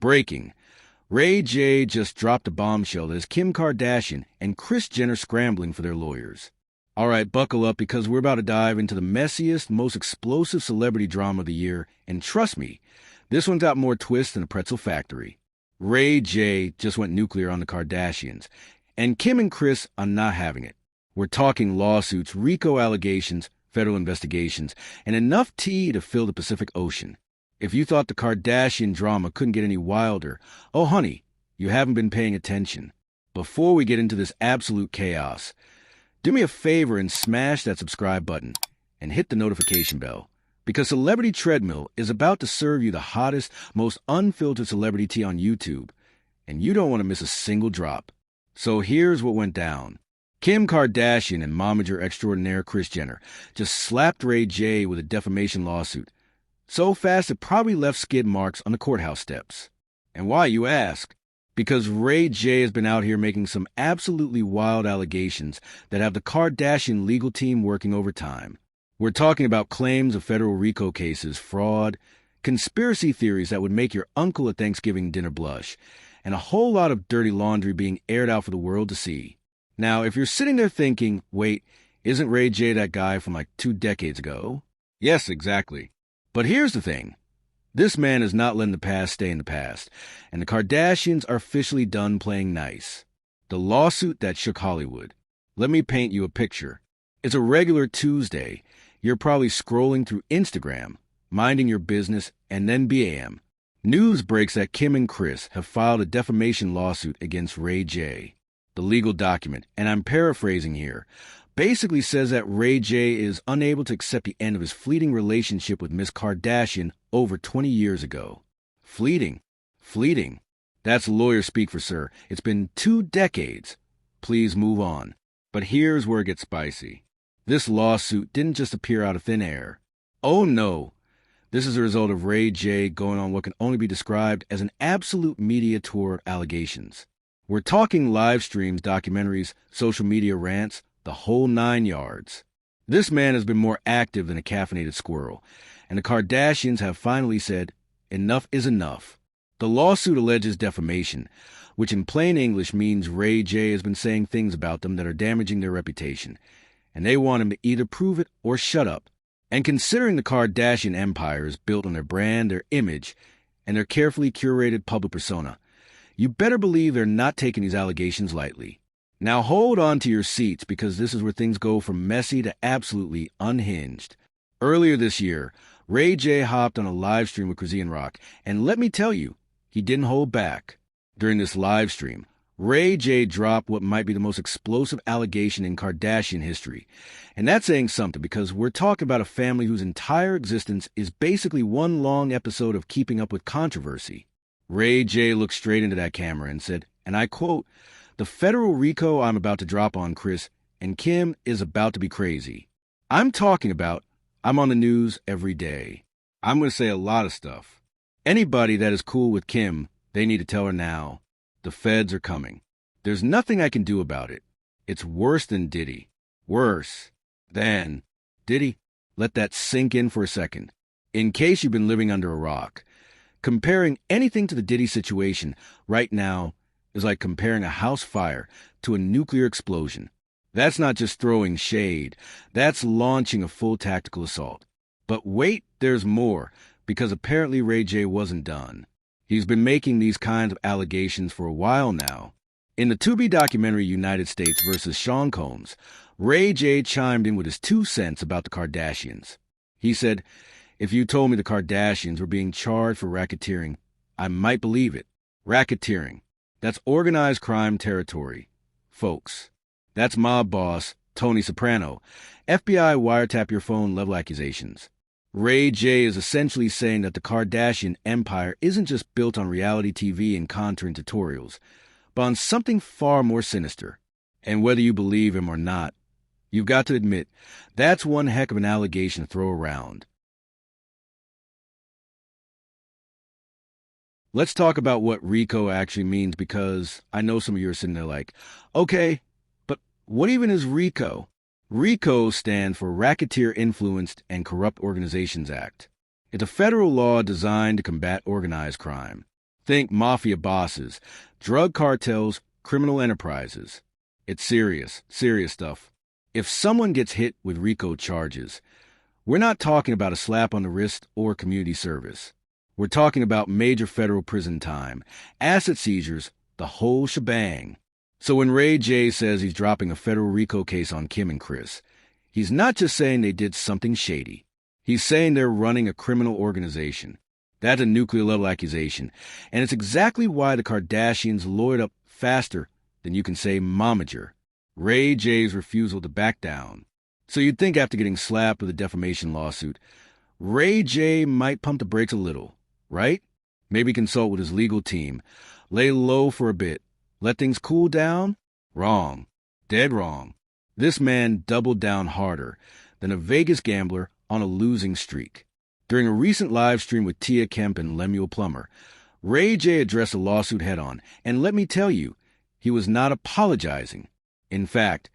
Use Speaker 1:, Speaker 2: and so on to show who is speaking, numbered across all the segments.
Speaker 1: Breaking. Ray J just dropped a bombshell that has Kim Kardashian and Kris Jenner scrambling for their lawyers. All right, buckle up because we're about to dive into the messiest, most explosive celebrity drama of the year, and trust me, this one's got more twists than a pretzel factory. Ray J just went nuclear on the Kardashians, and Kim and Kris are not having it. We're talking lawsuits, RICO allegations, federal investigations, and enough tea to fill the Pacific Ocean. If you thought the Kardashian drama couldn't get any wilder, oh honey, you haven't been paying attention. Before we get into this absolute chaos, do me a favor and smash that subscribe button and hit the notification bell, because Celebrity Treadmill is about to serve you the hottest, most unfiltered celebrity tea on YouTube, and you don't want to miss a single drop. So here's what went down. Kim Kardashian and momager extraordinaire Kris Jenner just slapped Ray J with a defamation lawsuit. So fast it probably left skid marks on the courthouse steps. And why, you ask? Because Ray J has been out here making some absolutely wild allegations that have the Kardashian legal team working overtime. We're talking about claims of federal RICO cases, fraud, conspiracy theories that would make your uncle at Thanksgiving dinner blush, and a whole lot of dirty laundry being aired out for the world to see. Now, if you're sitting there thinking, wait, isn't Ray J that guy from like 2 decades ago? Yes, exactly. But here's the thing. This man is not letting the past stay in the past, and the Kardashians are officially done playing nice. The lawsuit that shook Hollywood. Let me paint you a picture. It's a regular Tuesday. You're probably scrolling through Instagram, minding your business, and then bam. News breaks that Kim and Kris have filed a defamation lawsuit against Ray J. The legal document, and I'm paraphrasing here, basically says that Ray J is unable to accept the end of his fleeting relationship with Miss Kardashian over 20 years ago. Fleeting. That's lawyer speak for sir. It's been 2 decades. Please move on. But here's where it gets spicy. This lawsuit didn't just appear out of thin air. Oh no. This is a result of Ray J going on what can only be described as an absolute media tour of allegations. We're talking live streams, documentaries, social media rants, the whole 9 yards. This man has been more active than a caffeinated squirrel, and the Kardashians have finally said, enough is enough. The lawsuit alleges defamation, which in plain English means Ray J has been saying things about them that are damaging their reputation, and they want him to either prove it or shut up. And considering the Kardashian empire is built on their brand, their image, and their carefully curated public persona, you better believe they're not taking these allegations lightly. Now hold on to your seats because this is where things go from messy to absolutely unhinged. Earlier this year, Ray J hopped on a live stream with Chrisean Rock, and let me tell you, he didn't hold back. During this live stream, Ray J dropped what might be the most explosive allegation in Kardashian history. And that's saying something because we're talking about a family whose entire existence is basically one long episode of keeping up with controversy. Ray J looked straight into that camera and said, and I quote, "The federal RICO I'm about to drop on Kris and Kim is about to be crazy. I'm talking about, I'm on the news every day. I'm going to say a lot of stuff. Anybody that is cool with Kim, they need to tell her now. The feds are coming. There's nothing I can do about it. It's worse than Diddy. Worse than Diddy." Let that sink in for a second. In case you've been living under a rock, comparing anything to the Diddy situation right now is like comparing a house fire to a nuclear explosion. That's not just throwing shade. That's launching a full tactical assault. But wait, there's more, because apparently Ray J wasn't done. He's been making these kinds of allegations for a while now. In the to-be documentary United States vs. Sean Combs, Ray J chimed in with his 2 cents about the Kardashians. He said, "If you told me the Kardashians were being charged for racketeering, I might believe it. Racketeering. That's organized crime territory. Folks, that's mob boss Tony Soprano. FBI wiretap your phone level accusations." Ray J is essentially saying that the Kardashian empire isn't just built on reality TV and content tutorials, but on something far more sinister. And whether you believe him or not, you've got to admit, that's one heck of an allegation to throw around. Let's talk about what RICO actually means, because I know some of you are sitting there like, okay, but what even is RICO? RICO stands for Racketeer Influenced and Corrupt Organizations Act. It's a federal law designed to combat organized crime. Think mafia bosses, drug cartels, criminal enterprises. It's serious, serious stuff. If someone gets hit with RICO charges, we're not talking about a slap on the wrist or community service. We're talking about major federal prison time, asset seizures, the whole shebang. So when Ray J says he's dropping a federal RICO case on Kim and Chris, he's not just saying they did something shady. He's saying they're running a criminal organization. That's a nuclear-level accusation, and it's exactly why the Kardashians lawyered up faster than you can say momager. Ray J's refusal to back down. So you'd think after getting slapped with a defamation lawsuit, Ray J might pump the brakes a little, right? Maybe consult with his legal team, lay low for a bit, let things cool down? Wrong. Dead wrong. This man doubled down harder than a Vegas gambler on a losing streak. During a recent live stream with Tia Kemp and Lemuel Plummer, Ray J addressed the lawsuit head-on, and let me tell you, he was not apologizing. In fact,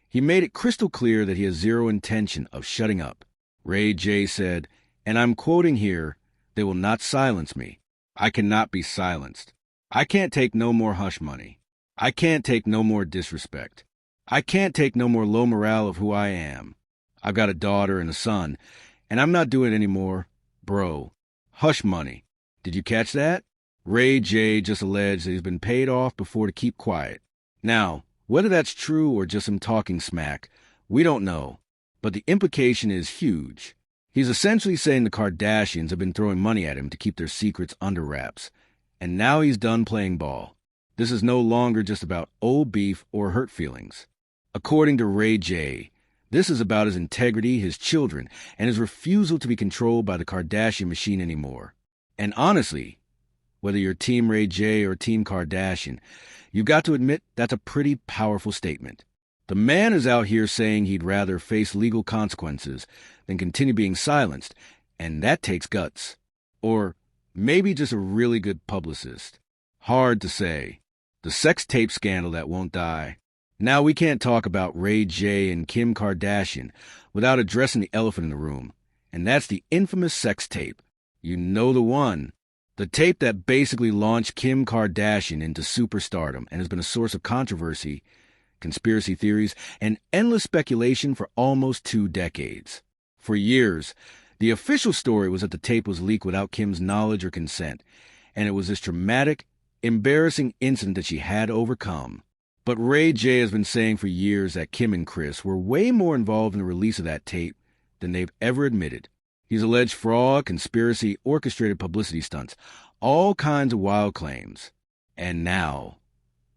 Speaker 1: he made it crystal clear that he has zero intention of shutting up. Ray J said, and I'm quoting here, "They will not silence me. I cannot be silenced. I can't take no more hush money. I can't take no more disrespect. I can't take no more low morale of who I am. I've got a daughter and a son, and I'm not doing it anymore. Bro, hush money. Did you catch that?" Ray J just alleged that he's been paid off before to keep quiet. Now, whether that's true or just him talking smack, we don't know. But the implication is huge. He's essentially saying the Kardashians have been throwing money at him to keep their secrets under wraps. And now he's done playing ball. This is no longer just about old beef or hurt feelings. According to Ray J, this is about his integrity, his children, and his refusal to be controlled by the Kardashian machine anymore. And honestly, whether you're Team Ray J or Team Kardashian, you've got to admit that's a pretty powerful statement. The man is out here saying he'd rather face legal consequences than continue being silenced, and that takes guts. Or maybe just a really good publicist. Hard to say. The sex tape scandal that won't die. Now we can't talk about Ray J and Kim Kardashian without addressing the elephant in the room, and that's the infamous sex tape. You know the one. The tape that basically launched Kim Kardashian into superstardom and has been a source of controversy, conspiracy theories, and endless speculation for almost 2 decades. For years, the official story was that the tape was leaked without Kim's knowledge or consent, and it was this traumatic, embarrassing incident that she had to overcome. But Ray J has been saying for years that Kim and Chris were way more involved in the release of that tape than they've ever admitted. He's alleged fraud, conspiracy, orchestrated publicity stunts, all kinds of wild claims. And now,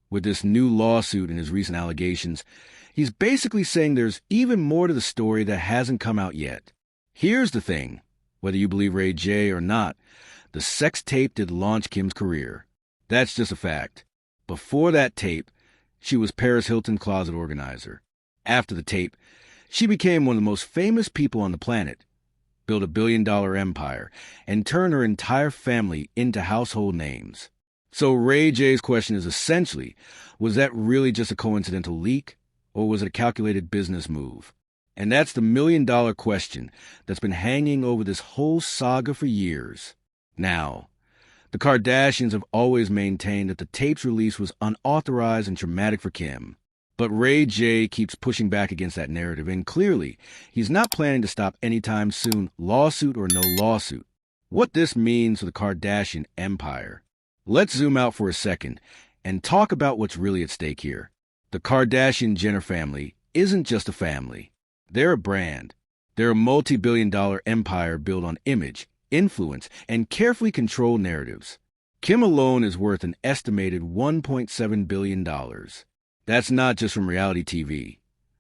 Speaker 1: with this new lawsuit and his recent allegations, he's basically saying there's even more to the story that hasn't come out yet. Here's the thing, whether you believe Ray J or not, the sex tape did launch Kim's career. That's just a fact. Before that tape, she was Paris Hilton's closet organizer. After the tape, she became one of the most famous people on the planet, built a billion-dollar empire, and turned her entire family into household names. So Ray J's question is essentially, was that really just a coincidental leak, or was it a calculated business move? And that's the million-dollar question that's been hanging over this whole saga for years. Now, the Kardashians have always maintained that the tape's release was unauthorized and traumatic for Kim. But Ray J keeps pushing back against that narrative, and clearly, he's not planning to stop anytime soon, lawsuit or no lawsuit. What this means for the Kardashian empire. Let's zoom out for a second and talk about what's really at stake here. The Kardashian-Jenner family isn't just a family. They're a brand. They're a multi-billion-dollar empire built on image, influence, and carefully controlled narratives. Kim alone is worth an estimated $1.7 billion. That's not just from reality TV.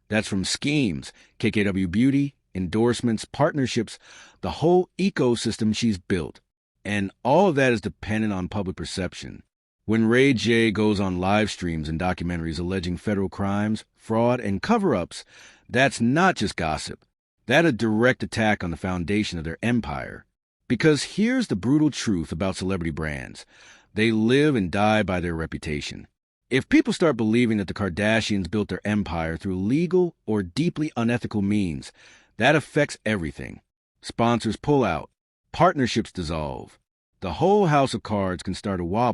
Speaker 1: That's from schemes, KKW Beauty, endorsements, partnerships, the whole ecosystem she's built. And all of that is dependent on public perception. When Ray J goes on live streams and documentaries alleging federal crimes, fraud, and cover-ups, that's not just gossip. That's a direct attack on the foundation of their empire. Because here's the brutal truth about celebrity brands. They live and die by their reputation. If people start believing that the Kardashians built their empire through legal or deeply unethical means, that affects everything. Sponsors pull out. Partnerships dissolve. the whole house of cards can start to wobble.